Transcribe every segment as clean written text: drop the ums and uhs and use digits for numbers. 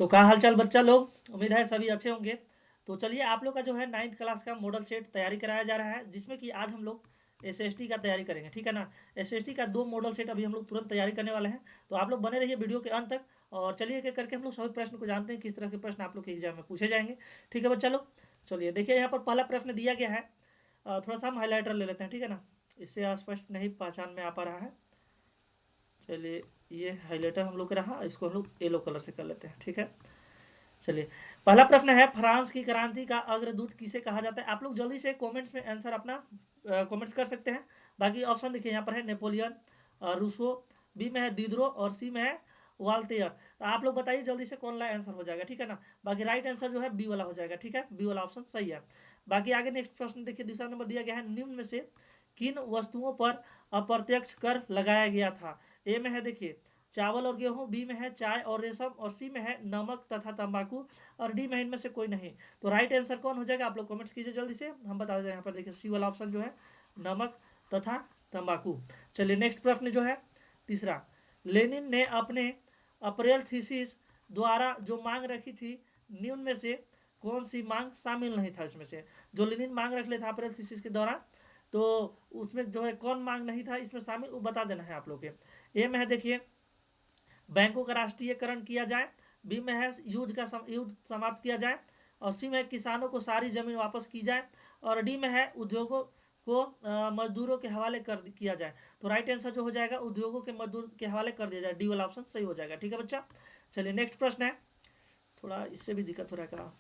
तो क्या हालचाल बच्चा लोग, उम्मीद है सभी अच्छे होंगे। तो चलिए आप लोग का जो है 9th क्लास का मॉडल सेट तैयारी कराया जा रहा है, जिसमें कि आज हम लोग एसएसटी का तैयारी करेंगे, ठीक है ना। एसएसटी का 2 मॉडल सेट अभी हम लोग तुरंत तैयारी करने वाले हैं। तो आप लोग बने रहिए वीडियो के अंत तक, और चलिए एक एक करके हम लोग सभी प्रश्न को जानते हैं, किस तरह के प्रश्न आप लोग के एग्जाम में पूछे जाएंगे। ठीक है बच्चा लोग, चलिए देखिए यहाँ पर पहला प्रश्न दिया गया है। थोड़ा सा हम हाईलाइटर ले लेते हैं, ठीक है ना, इससे स्पष्ट नहीं पहचान में आ पा रहा है। चलिए ये हाईलाइटर हम लोग का रहा, इसको हम लोग येलो कलर से कर लेते हैं, ठीक है। चलिए पहला प्रश्न है, फ्रांस की क्रांति का अग्रदूत किसे कहा जाता है। आप लोग जल्दी से कमेंट्स में आंसर अपना कमेंट्स कर सकते हैं। बाकी ऑप्शन देखिए यहाँ पर है नेपोलियन, रूसो, बी में है दिदरो और सी में है वाल्टेयर। तो आप लोग बताइए जल्दी से कौन सा आंसर हो जाएगा, ठीक है ना। बाकी राइट आंसर जो है बी वाला हो जाएगा, ठीक है, बी वाला ऑप्शन सही है। बाकी आगे नेक्स्ट प्रश्न देखिए, दूसरा नंबर दिया गया है, निम्न में से किन वस्तुओं पर अप्रत्यक्ष कर लगाया गया था। ए में है देखिए चावल और गेहूं, बी में है चाय और रेशम, और सी में है नमक तथा तंबाकू, और डी में इनमें से कोई नहीं। तो राइट आंसर कौन हो जाएगा, आप लोग कमेंट्स कीजिए जल्दी से, हम बता दें। यहाँ पर देखिए सी वाला ऑप्शन जो है नमक तथा तंबाकू। चलिए नेक्स्ट प्रश्न जो है तीसरा, लेनिन ने अपने अप्रैल थीसिस द्वारा जो मांग रखी थी, निम्न में से कौन सी मांग शामिल नहीं था इसमें से। जो लेनिन मांग रख लेता अप्रैल थीसिस के दौरान, तो उसमें जो है कौन मांग नहीं था इसमें शामिल, वो बता देना है आप लोग के। ए में है देखिए बैंकों का राष्ट्रीयकरण किया जाए, बी में है युद्ध समाप्त किया जाए, और सी में है किसानों को सारी जमीन वापस की जाए, और डी में है उद्योगों को मजदूरों के हवाले कर किया जाए। तो राइट आंसर जो हो जाएगा उद्योगों के मजदूर के हवाले कर दिया जाए, डी वाला ऑप्शन सही हो जाएगा, ठीक है बच्चा। चलिए नेक्स्ट प्रश्न है, थोड़ा इससे भी दिक्कत हो रहा है।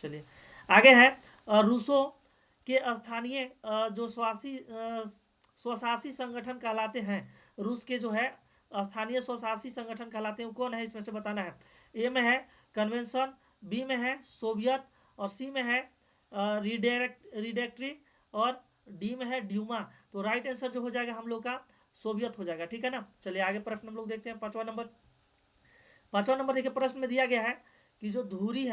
चलिए आगे है, रूसो के स्थानीय जो स्वशासी संगठन कहलाते हैं, रूस के जो है स्थानीय स्वशासी संगठन कहलाते हैं, वो कौन है इसमें से बताना है। ए में है कन्वेंशन, बी में है सोवियत, और सी में है रिडेक्ट्री, और डी में है ड्यूमा। तो राइट आंसर जो हो जाएगा हम लोग का सोवियत हो जाएगा, ठीक है ना। चलिए आगे प्रश्न हम लोग देखते हैं, पांचवा नंबर देखिए, प्रश्न में दिया गया है कि जो धुरी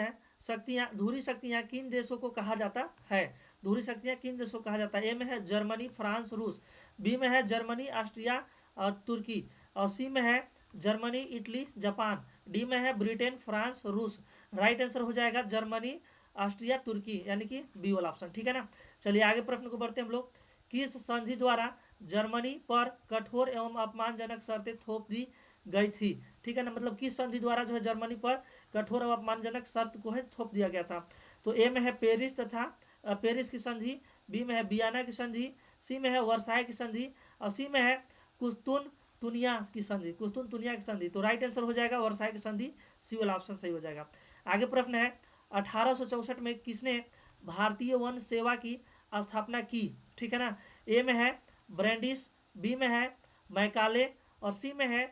शक्तियां किन देशों को कहा जाता है। धुरी शक्तियां किन देशों को कहा जाता है। ए में है जर्मनी, फ्रांस, रूस, बी में है जर्मनी, ऑस्ट्रिया और तुर्की, और सी में है जर्मनी, इटली, जापान, डी में है ब्रिटेन, फ्रांस, रूस। राइट आंसर हो जाएगा जर्मनी, ऑस्ट्रिया, तुर्की, यानी कि बी वाला ऑप्शन, ठीक है ना। चलिए आगे प्रश्न को बढ़ते हैं हम लोग, किस संधि द्वारा जर्मनी पर कठोर एवं अपमानजनक शर्तें थोप दी गई थी, ठीक है ना। मतलब किस संधि द्वारा जो है जर्मनी पर कठोर और अपमानजनक शर्त को है थोप दिया गया था। तो ए में है पेरिस तथा पेरिस की संधि, बी में है बियाना की संधि, सी में है वर्साई की संधि, और सी में है कुस्तुन तुनिया की संधि, कुस्तुन तुनिया की संधि। तो राइट आंसर हो जाएगा वर्साई की संधि, सी वाला ऑप्शन सही हो जाएगा। आगे प्रश्न है, 1864 में किसने भारतीय वन सेवा की स्थापना की, ठीक है ना। ए में है ब्रैंडिस, बी में है मैकाले, और सी में है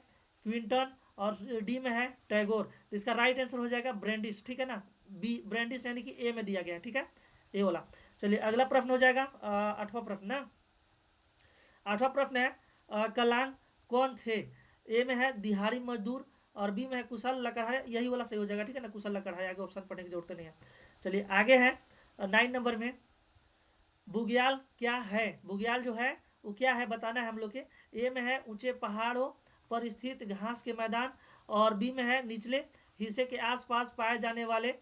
क्विंटन, और डी में है टैगोर। तो इसका राइट आंसर हो जाएगा ब्रैंडिस, ठीक है ना, बी ब्रैंडिस यानी कि ए में दिया गया है, ठीक है, ए वाला। चलिए अगला प्रश्न हो जाएगा आठवां प्रश्न ना, आठवां प्रश्न है कलांग कौन थे। ए में है दिहाड़ी मजदूर, और बी में है कुशल लकड़हारे, यही वाला सही हो जाएगा, ठीक है ना, कुशल लकड़हारे। आगे ऑप्शन पढ़ने की जरूरत नहीं है। चलिए आगे है 9 नंबर में, बुग्याल क्या है। बुग्याल जो है वो क्या है बताना है हम लोग के। ए में है ऊंचे पहाड़ों पर स्थित घास के मैदान, और बी में है निचले हिस्से के आसपास पाए जाने वाले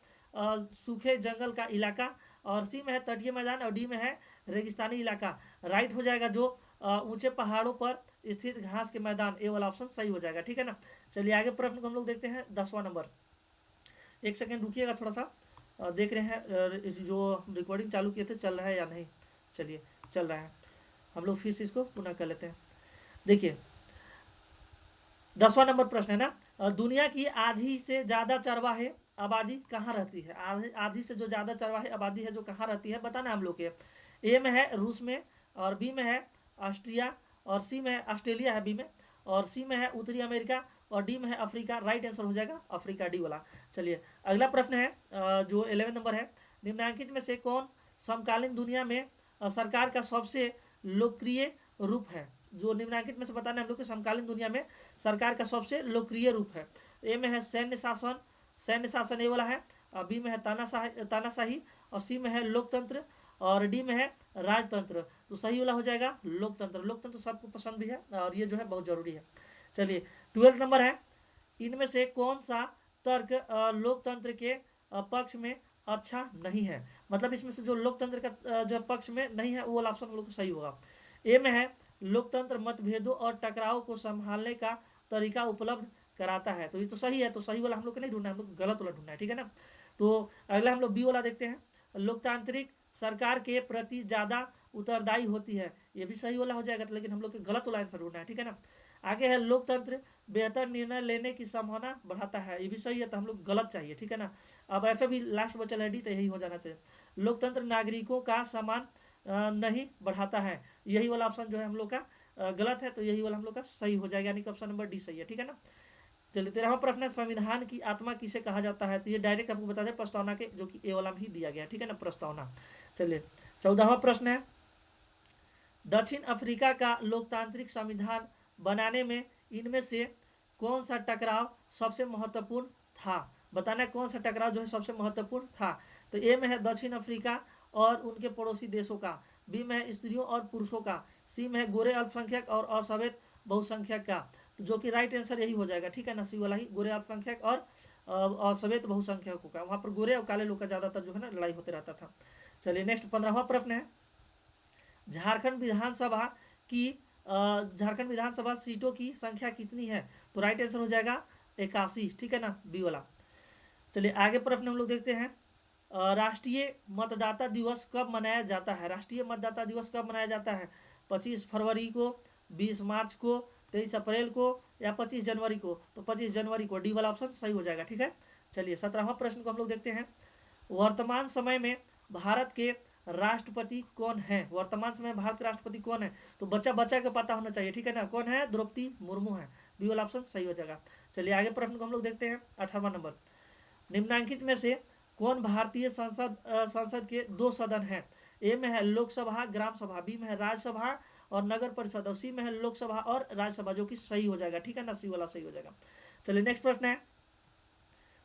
सूखे जंगल का इलाका, और सी में है तटीय मैदान, और डी में है रेगिस्तानी इलाका। राइट हो जाएगा जो ऊंचे पहाड़ों पर स्थित घास के मैदान, ए वाला ऑप्शन सही हो जाएगा, ठीक है ना। चलिए आगे प्रश्न को हम लोग देखते हैं, 10वां नंबर। एक सेकेंड रुकिएगा थोड़ा सा, देख रहे हैं जो रिकॉर्डिंग चालू किए थे चल रहा है या नहीं। चलिए चल रहा है, हम लोग फिर से इसको पुनः कर लेते हैं। देखिए 10वां नंबर प्रश्न है ना, दुनिया की आधी से ज़्यादा चरवाहे आबादी कहाँ रहती है। आधी से जो ज़्यादा चरवाहे आबादी है जो कहाँ रहती है बताना हम लोग के। ए में है रूस में, और बी में है ऑस्ट्रिया, और सी में है ऑस्ट्रेलिया है बी में, और सी में है उत्तरी अमेरिका, और डी में है अफ्रीका। राइट आंसर हो जाएगा अफ्रीका, डी वाला। चलिए अगला प्रश्न है जो 11 नंबर है, निम्नलिखित में से कौन समकालीन दुनिया में सरकार का सबसे लोकप्रिय रूप है। जो निम्नलिखित में से बताना है हम लोग के समकालीन दुनिया में सरकार का सबसे लोकप्रिय रूप है। ए में है सैन्य शासन, ए वाला है, बी में है तानाशाही, और सी में है लोकतंत्र, और डी में है राजतंत्र। तो सही वाला हो जाएगा लोकतंत्र। लोकतंत्र सबको पसंद भी है, और ये जो है बहुत जरूरी है। चलिए 12 नंबर है, इनमें से कौन सा तर्क लोकतंत्र के पक्ष में अच्छा नहीं है। मतलब इसमें से जो लोकतंत्र का जो पक्ष में नहीं है वो वाला ऑप्शन हम लोग को सही होगा। ए में है लोकतंत्र मतभेदों और टकराव को संभालने का तरीका उपलब्ध कराता है, तो ये तो सही है, तो सही वाला हम लोग को नहीं ढूंढना है, हम लोग गलत वाला ढूंढना है, ठीक है ना। तो अगला हम लोग बी वाला देखते हैं, लोकतांत्रिक सरकार के प्रति ज़्यादा उत्तरदायी होती है, ये भी सही वाला हो जाएगा, तो लेकिन हम लोग को गलत वाला आंसर ढूंढना है, ठीक है ना। आगे है लोकतंत्र बेहतर निर्णय लेने की संभावना बढ़ाता है, ये भी सही है, तो हम लोग गलत चाहिए, ठीक है ना। अब ऐसे भी लास्ट बचल है डी, तो यही हो जाना चाहिए। लोकतंत्र नागरिकों का सम्मान नहीं बढ़ाता है, यही वाला ऑप्शन जो है हम लोग का गलत है, तो यही वाला हम लोग का सही हो जाएगा, यानी कि ऑप्शन नंबर डी सही है, ठीक है ना। चलिए 13वां प्रश्न है, संविधान की आत्मा किसे कहा जाता है, तो ये डायरेक्ट आपको बता दें प्रस्तावना के, जो कि ए वाला में ही दिया गया है, ठीक है ना, प्रस्तावना। चलिए 14वां प्रश्न है, दक्षिण अफ्रीका का लोकतांत्रिक संविधान बनाने में इनमें से कौन सा टकराव सबसे महत्वपूर्ण था, बताना है कौन सा टकराव जो है सबसे महत्वपूर्ण था। तो ए में है दक्षिण अफ्रीका और उनके पड़ोसी देशों का, बी में है स्त्रियों और पुरुषों का, सी में है गोरे अल्पसंख्यक और असवैध बहुसंख्यक का, तो जो कि राइट आंसर यही हो जाएगा, ठीक है ना, सी वाला ही, गोरे अल्पसंख्यक और असवैध बहुसंख्यकों का। वहाँ पर गोरे और काले लोग का ज़्यादातर जो है ना लड़ाई होते रहता था। चलिए नेक्स्ट 15वां प्रश्न है, झारखंड विधानसभा की झारखंड विधानसभा सीटों की संख्या कितनी है, तो राइट आंसर हो जाएगा 81, ठीक है ना, बी वाला। चलिए आगे प्रश्न हम लोग देखते हैं, राष्ट्रीय मतदाता दिवस कब मनाया जाता है, राष्ट्रीय मतदाता दिवस कब मनाया जाता है, 25 फरवरी को, 20 मार्च को, 23 अप्रैल को या 25 जनवरी को, तो 25 जनवरी को, डी वाला ऑप्शन सही हो जाएगा, ठीक है। चलिए 17वां प्रश्न को हम लोग देखते हैं, वर्तमान समय में भारत के राष्ट्रपति कौन है, वर्तमान समय में भारत के राष्ट्रपति कौन है, तो बच्चा बच्चा का पता होना चाहिए, ठीक है ना, कौन है, द्रौपदी मुर्मू है, बी वाला ऑप्शन सही हो जाएगा। चलिए आगे प्रश्न को हम लोग देखते हैं, 18वां नंबर, निम्नलिखित में से कौन भारतीय संसद के 2 सदन हैं, ए में है लोकसभा ग्राम सभा, बी में है राज्यसभा और नगर परिषद, और सी में है लोकसभा और राज्यसभा, जो कि सही हो जाएगा, ठीक है ना, सी वाला सही हो जाएगा। चलिए नेक्स्ट प्रश्न है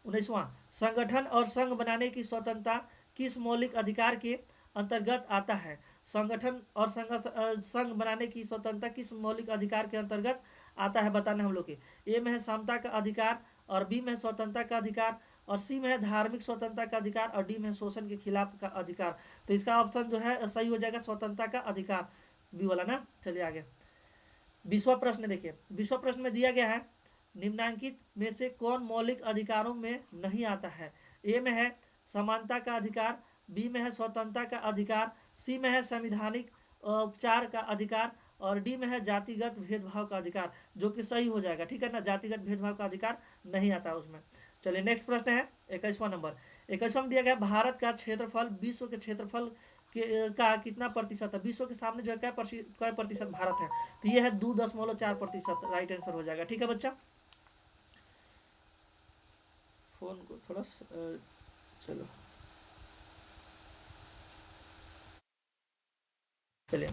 19वां, संगठन और संघ बनाने की स्वतंत्रता किस मौलिक अधिकार के अंतर्गत आता है, संगठन और संघ बनाने की स्वतंत्रता किस मौलिक अधिकार के अंतर्गत आता है, बताना हम लोग के, ए में है समता का अधिकार और बी में है स्वतंत्रता का अधिकार और सी में है धार्मिक स्वतंत्रता का अधिकार और डी में है शोषण के खिलाफ का अधिकार, तो इसका ऑप्शन जो है सही हो जाएगा स्वतंत्रता का अधिकार, बी वाला ना। चलिए आगे 20वां प्रश्न देखिए, 20वां प्रश्न में दिया गया है, निम्नलिखित में से कौन मौलिक अधिकारों में नहीं आता है, ए में है समानता का अधिकार, बी में है स्वतंत्रता का अधिकार, सी में है संवैधानिक उपचार का अधिकार और डी में है जातिगत भेदभाव का अधिकार, जो कि सही हो जाएगा, ठीक है ना, जातिगत भेदभाव का अधिकार नहीं आता उसमें। चलिए नेक्स्ट प्रश्न है 21वां नंबर, 21वां में दिया गया भारत का क्षेत्रफल विश्व के क्षेत्रफल का कितना प्रतिशत है, विश्व के सामने जो है क्या प्रतिशत भारत है, तो ये है 2.4%, राइट आंसर हो जाएगा, ठीक है बच्चा। फोन को थोड़ा चलो चलिए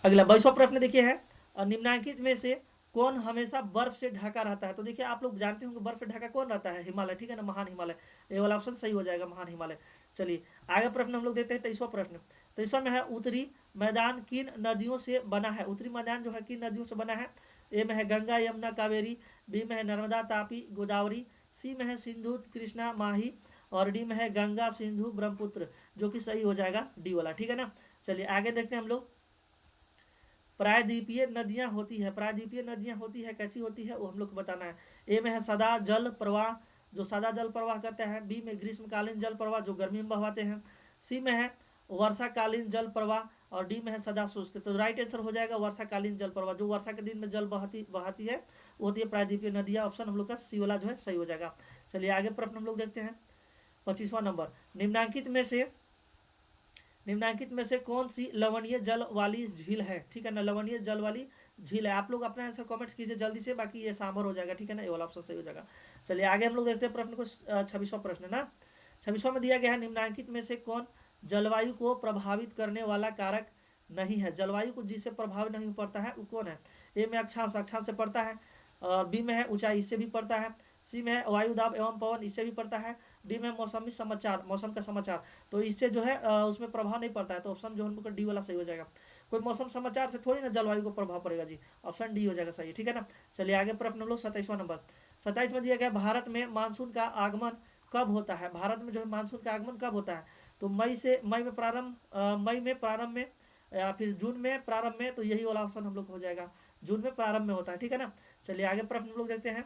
अगला 22वां प्रश्न देखिए है, निम्नलिखित में से कौन हमेशा बर्फ से ढका रहता है, तो देखिए आप लोग जानते होंगे बर्फ से ढका कौन रहता है, हिमालय, ठीक है ना, महान हिमालय, ये वाला ऑप्शन सही हो जाएगा, महान हिमालय। चलिए आगे प्रश्न हम लोग देखते हैं 23वां प्रश्न, 23वां में है उत्तरी मैदान किन नदियों से बना है, उत्तरी मैदान जो है किन नदियों से बना है, ए में है गंगा यमुना कावेरी, बी में है नर्मदा तापी गोदावरी, सी में है सिंधु कृष्णा माही और डी में है गंगा सिंधु ब्रह्मपुत्र, जो कि सही हो जाएगा डी वाला, ठीक है ना। चलिए आगे देखते हैं हम लोग, प्रायद्वीपीय नदियां होती है, प्रायद्वीपीय नदियां होती है कैसी होती है वो हम लोग को बताना है, ए में है सदा जल प्रवाह जो सदा जल प्रवाह करते हैं, बी में ग्रीष्मकालीन जल प्रवाह जो गर्मी में बहवाते हैं, सी में है वर्षाकालीन जल प्रवाह और डी में है सदा शुष्क, तो राइट आंसर हो जाएगा वर्षाकालीन जल प्रवाह, जो वर्षा के दिन में जल बहाती है वो होती है प्रायद्वीपीय नदियां, ऑप्शन हम लोग का सी वाला जो है सही हो जाएगा। चलिए आगे प्रश्न हम लोग देखते हैं 25वां नंबर, निम्नलिखित में से कौन सी लवणीय जल वाली झील है, ठीक है ना, लवणीय जल वाली झील है, आप लोग अपना आंसर कमेंट्स कीजिए जल्दी से, बाकी ये सांभर हो जाएगा, ठीक है ना, ये वाला ऑप्शन सही हो जाएगा। चलिए आगे हम लोग देखते हैं प्रश्न को, 26वां प्रश्न ना, 26वां में दिया गया है, निम्नलिखित में से कौन जलवायु को प्रभावित करने वाला कारक नहीं है, जलवायु को जिससे प्रभावित नहीं पड़ता है वो कौन है, ए में अक्षांश से पड़ता है, बी में है ऊंचाई, इससे भी पड़ता है, सी में है वायु दाब एवं पवन, इससे भी पड़ता है, डी में मौसमी समाचार, मौसम का समाचार, तो इससे जो है उसमें प्रभाव नहीं पड़ता है, तो ऑप्शन जो हम लोग का डी वाला सही हो जाएगा। कोई मौसम समाचार से थोड़ी ना जलवायु को प्रभाव पड़ेगा जी। ऑप्शन डी हो जाएगा सही, ठीक है ना। चलिए आगे प्रश्न हम लोग 27वां नंबर। 27 में दिया गया भारत में मानसून का आगमन कब होता है। भारत में जो है मानसून का आगमन कब होता है, तो मई में प्रारंभ में या फिर जून में प्रारंभ में, तो यही वाला ऑप्शन हम लोग हो जाएगा, जून में प्रारंभ में होता है, ठीक है ना। चलिए आगे प्रश्न हम लोग देखते हैं।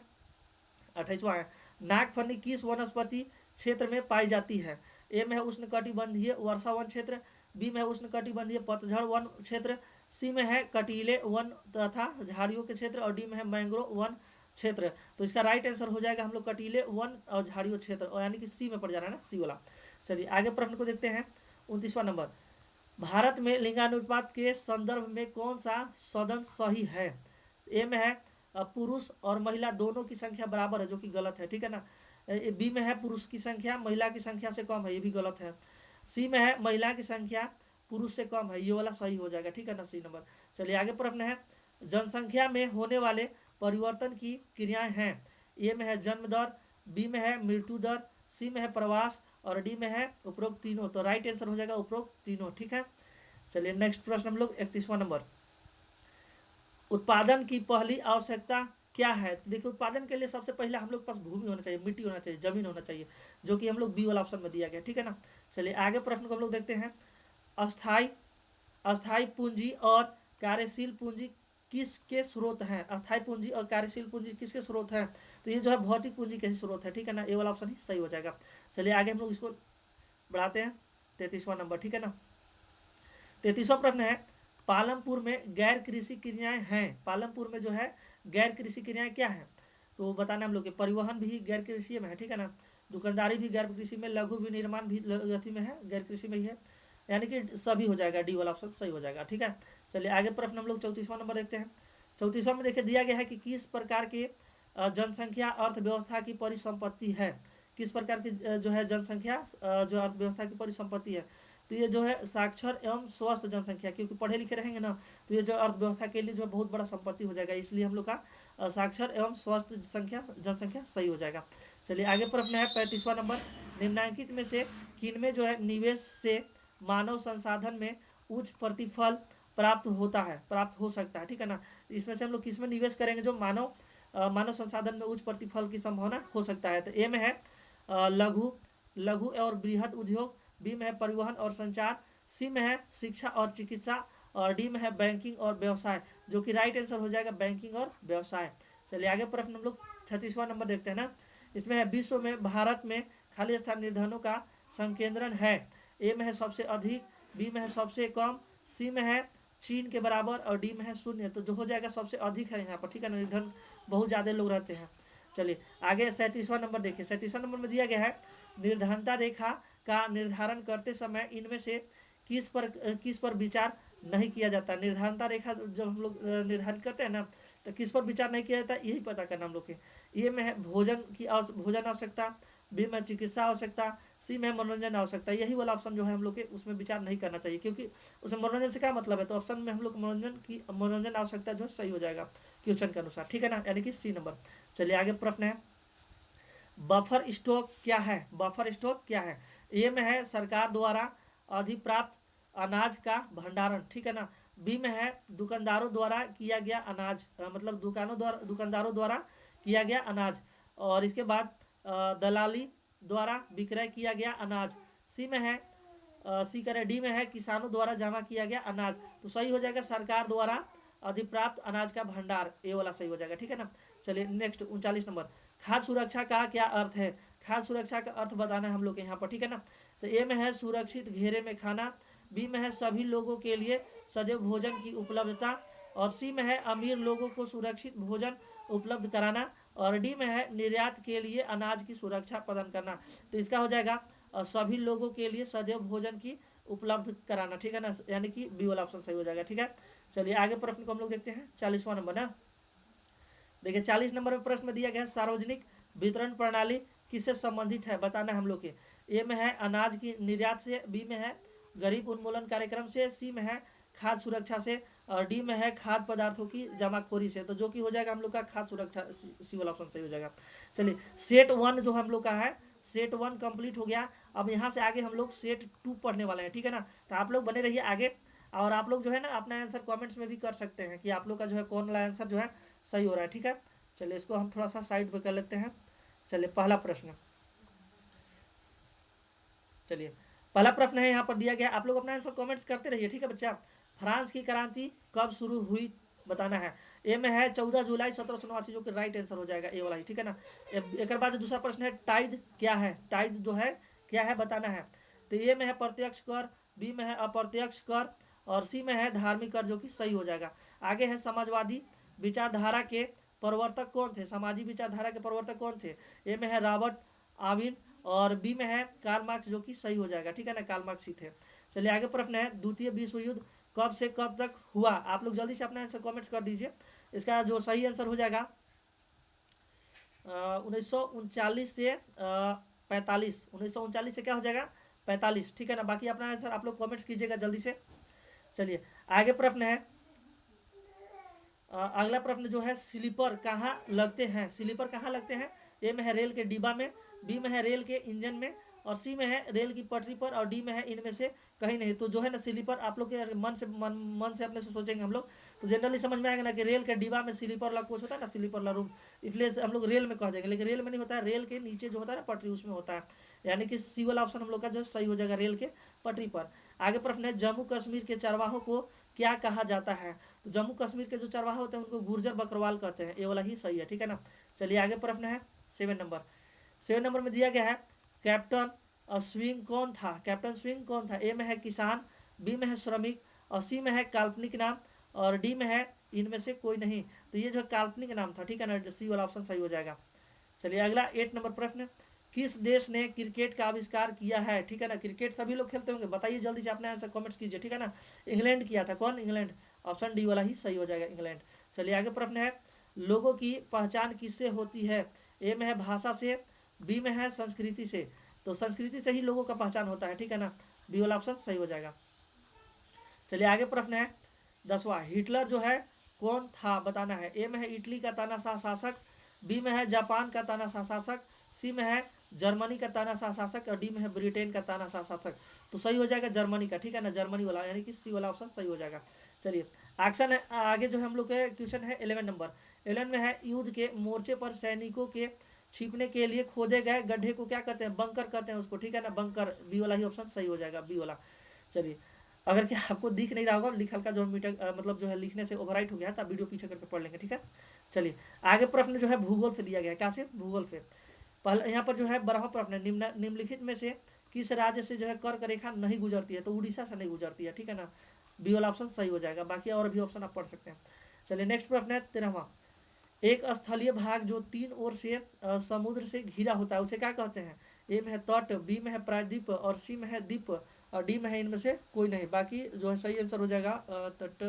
28वां है, नागफनी किस वनस्पति क्षेत्र में पाई जाती है। ए में है उष्णकटिबंधीय वर्षा वन क्षेत्र, बी में है उष्णकटिबंधीय पतझड़ वन क्षेत्र, सी में है कटीले वन तथा झाड़ियों के क्षेत्र, और डी में है मैंग्रोव वन क्षेत्र। तो इसका राइट आंसर हो जाएगा हम लोग कटीले वन और झाड़ियों क्षेत्र, और यानी कि सी में पड़ जा रहा है ना, सी वाला। चलिए आगे प्रश्न को देखते हैं। 29वां नंबर, भारत में लिंगानुपात के संदर्भ में कौन सा सदन सही है। ए में है पुरुष और महिला दोनों की संख्या बराबर है, जो कि गलत है, ठीक है ना। बी में है पुरुष की संख्या महिला की संख्या से कम है, ये भी गलत है। सी में है महिला की संख्या पुरुष से कम है, ये वाला सही हो जाएगा, ठीक है ना, सी नंबर। चलिए आगे प्रश्न है, जनसंख्या में होने वाले परिवर्तन की क्रियाएं हैं। ए में है जन्म दर, बी में है मृत्यु दर, सी में है प्रवास, और डी में है उपरोक्त तीनों। तो राइट आंसर हो जाएगा उपरोक्त तीनों, ठीक है। चलिए नेक्स्ट प्रश्न हम लोग 31वां नंबर, उत्पादन की पहली आवश्यकता क्या है। देखिए उत्पादन के लिए सबसे पहले हम लोग के पास भूमि होना चाहिए, मिट्टी होना चाहिए, जमीन होना चाहिए, जो कि हम लोग बी वाला ऑप्शन में दिया गया, ठीक है ना। चलिए आगे प्रश्न को हम लोग देखते हैं। अस्थाई पूंजी और कार्यशील पूंजी किसके स्रोत हैं। अस्थाई पूंजी और कार्यशील पूंजी किसके स्रोत हैं, तो ये जो है भौतिक पूंजी के स्रोत है, ठीक है ना, ये वाला ऑप्शन ही सही हो जाएगा। चलिए आगे हम लोग इसको बढ़ाते हैं। 33वां नंबर, ठीक है ना। 33वां प्रश्न है, पालमपुर में गैर कृषि क्रियाएं हैं। पालमपुर में जो है गैर कृषि क्रियाएं क्या है, तो बताना हम लोग के परिवहन भी गैर कृषि में है, ठीक है ना, दुकानदारी भी गैर कृषि में, लघु विनिर्माण भी गति में है, गैर कृषि में ही है, यानी कि सभी हो जाएगा, डी वाला ऑप्शन सही हो जाएगा, ठीक है। चलिए आगे प्रश्न हम लोग 34वां नंबर देखते हैं। 34वां में देखिए दिया गया है कि किस प्रकार के जनसंख्या अर्थव्यवस्था की परिसंपत्ति है। किस प्रकार की जो है जनसंख्या जो अर्थव्यवस्था की परिसंपत्ति है, तो ये जो है साक्षर एवं स्वस्थ जनसंख्या, क्योंकि पढ़े लिखे रहेंगे ना, तो ये जो अर्थव्यवस्था के लिए जो है बहुत बड़ा संपत्ति हो जाएगा, इसलिए हम लोग का साक्षर एवं स्वस्थ जनसंख्या सही हो जाएगा। चलिए आगे प्रश्न है 35वां नंबर, निम्नलिखित में से किनमें जो है निवेश से मानव संसाधन में उच्च प्रतिफल प्राप्त हो सकता है, ठीक है ना। इसमें से हम लोग किसमें निवेश करेंगे जो मानव संसाधन में उच्च प्रतिफल की संभावना हो सकता है। तो ए में है लघु और बृहद उद्योग, बी में है परिवहन और संचार, सी में है शिक्षा और चिकित्सा, और डी में है बैंकिंग और व्यवसाय, जो कि राइट आंसर हो जाएगा बैंकिंग और व्यवसाय। चलिए आगे प्रश्न हम लोग 36वां नंबर देखते हैं ना। इसमें है विश्व में भारत में खाली स्थान निर्धनों का संकेंद्रण है। ए में है सबसे अधिक, बी में है सबसे कम, सी में है चीन के बराबर, और डी में है शून्य। तो जो हो जाएगा सबसे अधिक है यहाँ पर, ठीक है ना, निर्धन बहुत ज़्यादा लोग रहते हैं। चलिए आगे 37वां नंबर देखिए। 37वां नंबर में दिया गया है, निर्धनता रेखा का निर्धारण करते समय इनमें से किस पर विचार नहीं किया जाता। निर्धनता रेखा जब हम लोग निर्धारित करते हैं ना, तो किस पर विचार नहीं किया जाता, यही पता करना हम लोग के। ये में है भोजन आवश्यकता, बी में चिकित्सा आवश्यकता, सी में मनोरंजन आवश्यकता। यही वाला ऑप्शन जो है हम लोग के उसमें विचार नहीं करना चाहिए, क्योंकि उसमें मनोरंजन से क्या मतलब है, तो ऑप्शन में हम लोग मनोरंजन आवश्यकता जो है सही हो जाएगा क्वेश्चन के अनुसार, ठीक है ना, यानी कि सी नंबर। चलिए आगे प्रश्न है, बफर स्टॉक क्या है। बफर स्टॉक क्या है। ए में है सरकार द्वारा अधिप्राप्त अनाज का भंडारण, ठीक है ना। बी में है दुकानदारों द्वारा किया गया अनाज, मतलब दुकानदारों द्वारा किया गया अनाज, और इसके बाद दलाली द्वारा विक्रय किया गया अनाज। सी में है डी में है किसानों द्वारा जमा किया गया अनाज। तो सही हो जाएगा सरकार द्वारा अधिप्राप्त अनाज का भंडार, ए वाला सही हो जाएगा, ठीक है ना। चलिए नेक्स्ट 39 नंबर, खाद्य सुरक्षा का क्या अर्थ है। खाद्य सुरक्षा का अर्थ बताना है हम लोग के यहाँ पर, ठीक है ना। तो ए में है सुरक्षित घेरे में खाना, बी में है सभी लोगों के लिए सदैव भोजन की उपलब्धता, और सी में है अमीर लोगों को सुरक्षित भोजन उपलब्ध कराना, और डी में है निर्यात के लिए अनाज की सुरक्षा प्रदान करना। तो इसका हो जाएगा सभी लोगों के लिए सदैव भोजन की उपलब्ध कराना, ठीक है ना, यानी कि बी वाला ऑप्शन सही हो जाएगा, ठीक है। चलिए आगे प्रश्न को हम लोग देखते हैं। 40वां नंबर ना, देखिए 40 नंबर में प्रश्न में दिया गया, सार्वजनिक वितरण प्रणाली किससे संबंधित है, बताना हम लोग के। ए में है अनाज की निर्यात से, बी में है गरीब उन्मूलन कार्यक्रम से, सी में है खाद्य सुरक्षा से, और डी में है खाद्य पदार्थों की जमाखोरी से। तो जो कि हो जाएगा हम लोग का खाद्य सुरक्षा, सी वाला ऑप्शन सही हो जाएगा। चलिए सेट 1 जो हम लोग का है, सेट 1 कंप्लीट हो गया। अब यहाँ से आगे हम लोग सेट 2 पढ़ने वाले हैं, ठीक है ना। तो आप लोग बने रहिए आगे, और आप लोग जो है ना अपना आंसर कमेंट्स में भी कर सकते हैं कि आप लोग का जो है कौन वाला आंसर जो है सही हो रहा है, ठीक है। चलिए इसको हम थोड़ा सा साइड पे कर लेते हैं। चलिए पहला प्रश्न, चलिए पहला प्रश्न है यहाँ पर दिया गया, आप लोग अपना आंसर कमेंट्स करते रहिए, ठीक है बच्चा। फ्रांस की क्रांति कब शुरू हुई बताना है। ए में है 14 जुलाई 1789, जो कि राइट आंसर हो जाएगा, ए वाला ही, ठीक है ना। एक बाद दूसरा प्रश्न है टाइद क्या है, टाइद जो है क्या है बताना है। तो ए में है प्रत्यक्ष कर, बी में है अप्रत्यक्ष कर, और सी में है धार्मिक कर, जो कि सही हो जाएगा। आगे है समाजवादी विचारधारा के प्रवर्तक कौन थे, सामाजिक विचारधारा के प्रवर्तक कौन थे। ए में है रॉबर्ट आविन, और बी में है कार्ल मार्क्स, जो कि सही हो जाएगा, ठीक है ना, कार्ल मार्क्स ही थे। चलिए आगे प्रश्न है द्वितीय विश्व युद्ध कब से कब तक हुआ। आप लोग जल्दी से अपना आंसर कमेंट्स कर दीजिए। इसका जो सही आंसर हो जाएगा 1939 से 45, 1939 से क्या हो जाएगा 45, ठीक है ना। बाकी अपना आंसर आप लोग कमेंट्स कीजिएगा जल्दी से। चलिए आगे प्रश्न है, अगला प्रश्न जो है स्लीपर कहाँ लगते हैं, स्लीपर कहाँ लगते हैं। ए में है रेल के डिब्बा में, बी में है रेल के इंजन में, और सी में है रेल की पटरी पर, और डी में है इनमें से कहीं नहीं। तो जो है ना स्लीपर आप लोग के मन से अपने से सोचेंगे हम लोग तो जनरली समझ में आएगा ना कि रेल के डिब्बा में स्लीपर वाला कोच होता है ना, स्लीपर वाला रूम, इसलिए हम लोग रेल में कह देंगे, लेकिन रेल में नहीं होता है, रेल के नीचे जो होता है ना पटरी उसमें होता है, यानी कि सी वाला ऑप्शन हम लोग का जो सही हो जाएगा, रेल के पटरी पर। आगे प्रश्न है जम्मू कश्मीर के चरवाहों को क्या कहा जाता है। तो जम्मू कश्मीर के जो चरवाहा होते हैं उनको गुर्जर बकरवाल कहते हैं, ये वाला ही सही है, ठीक है ना। चलिए आगे प्रश्न है 7 नंबर, 7 नंबर में दिया गया है कैप्टन स्विंग कौन था, कैप्टन स्विंग कौन था। ए में है किसान, बी में है श्रमिक, और सी में है काल्पनिक नाम, और डी में है इनमें से कोई नहीं। तो ये जो काल्पनिक नाम था, ठीक है ना, सी वाला ऑप्शन सही हो जाएगा। चलिए अगला 8 नंबर प्रश्न, किस देश ने क्रिकेट का आविष्कार किया है, ठीक है ना। क्रिकेट सभी लोग खेलते होंगे, बताइए जल्दी से अपने आंसर कमेंट्स कीजिए, ठीक है ना। इंग्लैंड किया था, कौन, इंग्लैंड, ऑप्शन डी वाला ही सही हो जाएगा, इंग्लैंड। चलिए आगे प्रश्न है लोगों की पहचान किससे होती है। ए में है भाषा से, बी में है संस्कृति से। तो संस्कृति से ही लोगों का पहचान होता है, ठीक है ना, बी वाला ऑप्शन सही हो जाएगा। चलिए आगे प्रश्न है 10वां, हिटलर जो है कौन था बताना है। ए में है इटली का तानाशाह शासक, बी में है जापान का तानाशाह शासक, सी में है जर्मनी का तानाशाह शासक, और डी में है ब्रिटेन का तानाशाह शासक। तो सही हो जाएगा जर्मनी का, ठीक है ना, जर्मनी वाला, यानी कि सी वाला ऑप्शन सही हो जाएगा। चलिए एक्शन है आगे जो है हम लोग के क्वेश्चन है 11 नंबर, 11 में है युद्ध के मोर्चे पर सैनिकों के छिपने के लिए खोदे गए गड्ढे को क्या कहते हैं, बंकर कहते हैं उसको, ठीक है ना, बंकर, बी वाला ही ऑप्शन सही हो जाएगा, बी वाला। चलिए अगर क्या आपको दिख नहीं रहा होगा, लिख हल्का जो मीटर मतलब जो है लिखने से ओवरराइट हो गया था, वीडियो पीछे करके पढ़ लेंगे, ठीक है। चलिए आगे प्रश्न जो है भूगोल से दिया गया है, क्या से, भूगोल से। पहले यहाँ पर जो है 12वां प्रश्न है, निम्नलिखित में से किस राज्य से जो है कर्क रेखा नहीं गुजरती है। तो उड़ीसा से नहीं गुजरती है, ठीक है ना, बी वाला ऑप्शन सही हो जाएगा। बाकी और भी ऑप्शन आप पढ़ सकते हैं। चलिए नेक्स्ट प्रश्न है 13वां, एक स्थलीय भाग जो 3 ओर से समुद्र से घिरा होता है उसे क्या कहते हैं। ए में है तट, बी में है प्रायद्वीप, और सी में है द्वीप, और डी में है इनमें से कोई नहीं। बाकी जो है सही आंसर हो जाएगा तट,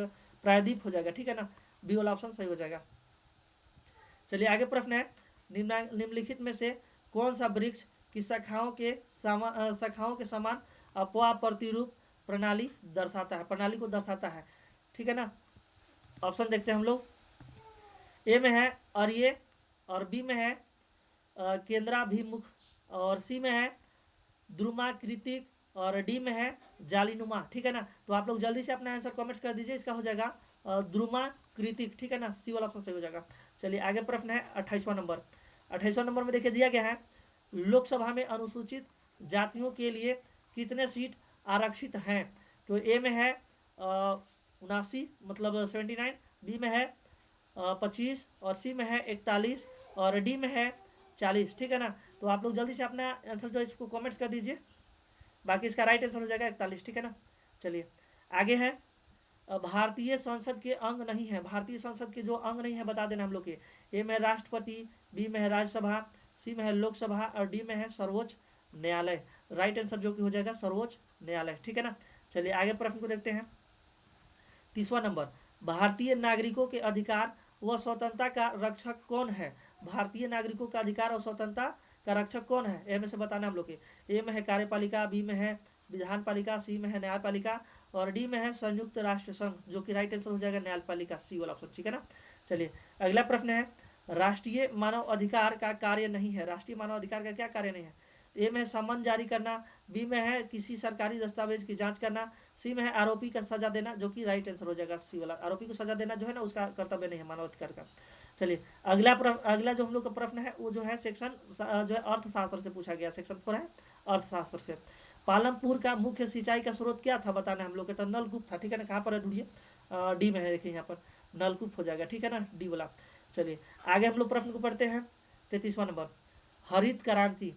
प्रायद्वीप हो जाएगा, ठीक है ना, बी वाला ऑप्शन सही हो जाएगा। चलिए आगे प्रश्न है निम्नलिखित में से कौन सा वृक्ष की शाखाओं के समान अपवाह प्रतिरूप प्रणाली दर्शाता है, प्रणाली को दर्शाता है, ठीक है ना। ऑप्शन देखते हैं हम लोग, ए में है आर्य, और बी में है केंद्राभिमुख, और सी में है द्रुमाकृतिक, और डी में है जालीनुमा, ठीक है ना। तो आप लोग जल्दी से अपना आंसर कमेंट्स कर दीजिए, इसका हो जाएगा द्रुमाकृतिक, ठीक है ना, सी वाला ऑप्शन सही हो जाएगा। चलिए आगे प्रश्न है 28वां नंबर, 28वां नंबर में देखिए दिया गया है लोकसभा में अनुसूचित जातियों के लिए कितने सीट आरक्षित हैं। तो ए में है 79 मतलब 79, बी में है 25, और सी में है 41, और डी में है 40, ठीक है ना। तो आप लोग जल्दी से अपना आंसर जो इसको कमेंट्स कर दीजिए, बाकी इसका राइट आंसर हो जाएगा 41, ठीक है ना। चलिए आगे है भारतीय संसद के अंग नहीं है, भारतीय संसद के जो अंग नहीं है बता देना हम लोग के। ए में राष्ट्रपति, बी में है राज्यसभा, सी में है लोकसभा, और डी में है सर्वोच्च न्यायालय। राइट आंसर जो कि हो जाएगा सर्वोच्च न्यायालय, ठीक है ना। चलिए आगे प्रश्न को देखते हैं 30वां नंबर, भारतीय नागरिकों के अधिकार व स्वतंत्रता का रक्षक कौन है। भारतीय नागरिकों का अधिकार और स्वतंत्रता का रक्षक कौन है, ए में से बताना हम लोग के। ए में है कार्यपालिका, बी में है विधान पालिका, सी में है न्यायपालिका, और डी में है संयुक्त राष्ट्र संघ, जो कि राइट आंसर हो जाएगा न्यायपालिका, सी वाला ऑप्शन, ठीक है ना। चलिए अगला प्रश्न है राष्ट्रीय मानव अधिकार का कार्य नहीं है, राष्ट्रीय मानव अधिकार का क्या कार्य नहीं है। ए में है सम्मन जारी करना, बी में है किसी सरकारी दस्तावेज की जांच करना, सी में है आरोपी का सजा देना, जो कि राइट आंसर हो जाएगा सी वाला। आरोपी को सजा देना जो है ना उसका कर्तव्य नहीं है मानवाधिकार का। चलिए अगला जो हम लोग का प्रश्न है वो जो है सेक्शन जो है अर्थशास्त्र से पूछा गया, सेक्शन 4 है अर्थशास्त्र से। पालमपुर का मुख्य सिंचाई का स्रोत क्या था बताना हम लोग के, तो नलकूप था, ठीक है ना। कहाँ पर है ढूंढिए, डी में है, देखिए यहाँ पर नलकूप हो जाएगा, ठीक है ना, डी वाला। चलिए आगे हम लोग प्रश्न को पढ़ते हैं। 33वां नंबर, हरित क्रांति,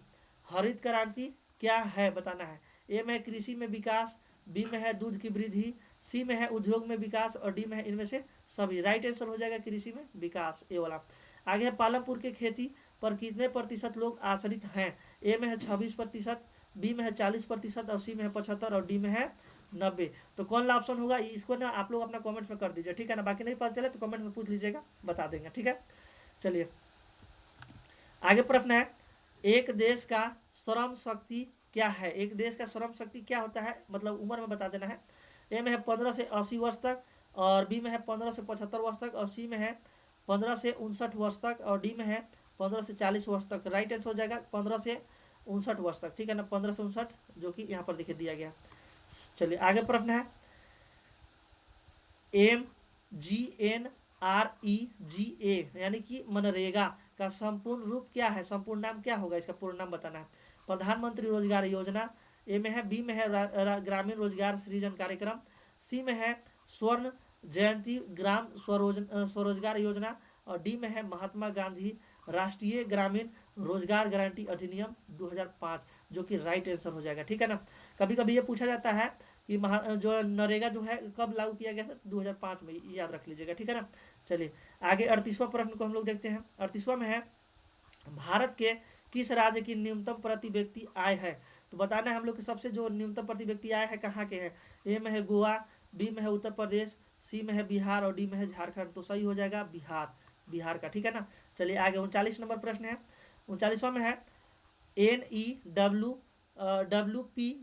हरित क्रांति क्या है बताना है। ए में है कृषि में विकास, बी में है दूध की वृद्धि, सी में है उद्योग में विकास और डी में है इनमें से सभी। राइट आंसर हो जाएगा कृषि में विकास, ए वाला। आगे है पालमपुर के खेती पर कितने प्रतिशत लोग आश्रित हैं। ए में है 26%, बी में है 40% और सी में है 75 और डी में है 90। तो कौन सा ऑप्शन होगा इसको ना आप लोग अपना कमेंट्स में कर दीजिए, ठीक है ना। बाकी नहीं पता चले तो कमेंट में पूछ लीजिएगा, बता देंगे, ठीक है। चलिए आगे प्रश्न है, एक देश का श्रम शक्ति क्या है। एक देश का श्रम शक्ति क्या होता है, मतलब उम्र में बता देना है। ए में है 15 से 80 वर्ष तक और बी में है 15 से 75 वर्ष तक और सी में है 15 से 59 वर्ष तक और डी में है 15 से 40 वर्ष तक। राइट आंसर हो जाएगा 15 से 59 वर्ष तक, ठीक है ना, 15 से 59, जो कि यहाँ पर देखिए दिया गया। चलिए आगे प्रश्न है, MGNREGA यानी कि मनरेगा का संपूर्ण रूप क्या है, संपूर्ण नाम क्या होगा, इसका पूर्ण नाम बताना है। प्रधानमंत्री रोजगार योजना, ए में है, बी में है ग्रामीण रोजगार सृजन कार्यक्रम, सी में है स्वर्ण जयंती ग्राम स्वरोजगार योजना और डी में है महात्मा गांधी राष्ट्रीय ग्रामीण रोजगार गारंटी अधिनियम 2005, जो कि राइट आंसर हो जाएगा, ठीक है ना। कभी कभी ये पूछा जाता है कि जो नरेगा जो है कब लागू किया गया था, 2005 में, याद रख लीजिएगा, ठीक है ना। चलिए आगे 38वां प्रश्न को हम लोग देखते हैं। 38वां में है, भारत के किस राज्य की न्यूनतम प्रति व्यक्ति आय है। तो बताना है हम लोग के सबसे जो न्यूनतम प्रति व्यक्ति आय है कहाँ के है। ए में है गोवा, बी में है उत्तर प्रदेश, सी में है बिहार और डी में है झारखंड। तो सही हो जाएगा बिहार का, ठीक है ना। चलिए आगे 39 नंबर प्रश्न है। 39वां में है, NEWP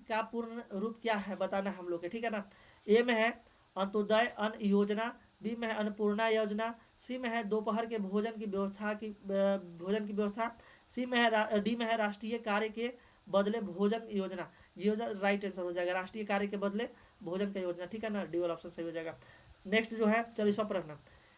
का पूर्ण रूप क्या है बताना हम लोग के, ठीक है ना। ए में है अंत्योदय अन्न योजना, बी में है अन्नपूर्णा योजना, सी में है दोपहर के भोजन की व्यवस्था, सी में है डी में है राष्ट्रीय कार्य के बदले भोजन योजना। ये राइट आंसर हो जाएगा, राष्ट्रीय कार्य के बदले भोजन का योजना, ठीक है ना, डी वाला ऑप्शन सही हो जाएगा। नेक्स्ट जो है 40वां प्रश्न,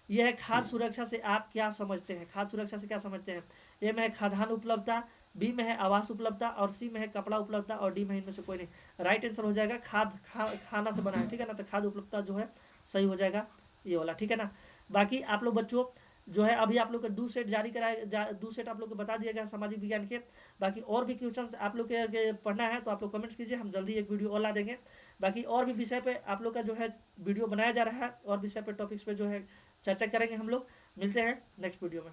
यह है खाद्य सुरक्षा से आप क्या समझते हैं। खाद्य सुरक्षा से क्या समझते हैं। ए में है खाद्यान्न उपलब्धता, बी में है आवास उपलब्धता और सी में है कपड़ा उपलब्धता और डी में इनमें से कोई नहीं। राइट आंसर हो जाएगा खाना से बना है, ठीक है ना। तो खाद्य उपलब्धता जो है सही हो जाएगा ये वाला, ठीक है ना। बाकी आप लोग बच्चों जो है अभी आप लोग के 2 सेट जारी कराए 2 सेट आप लोग को बता दिया गया सामाजिक विज्ञान के। बाकी और भी क्वेश्चंस आप लोग के पढ़ना है तो आप लोग कमेंट्स कीजिए, हम जल्दी एक वीडियो और ला देंगे। बाकी और भी विषय पे आप लोग का जो है वीडियो बनाया जा रहा है और विषय पे टॉपिक्स पे जो है चर्चा करेंगे हम लोग। मिलते हैं नेक्स्ट वीडियो में।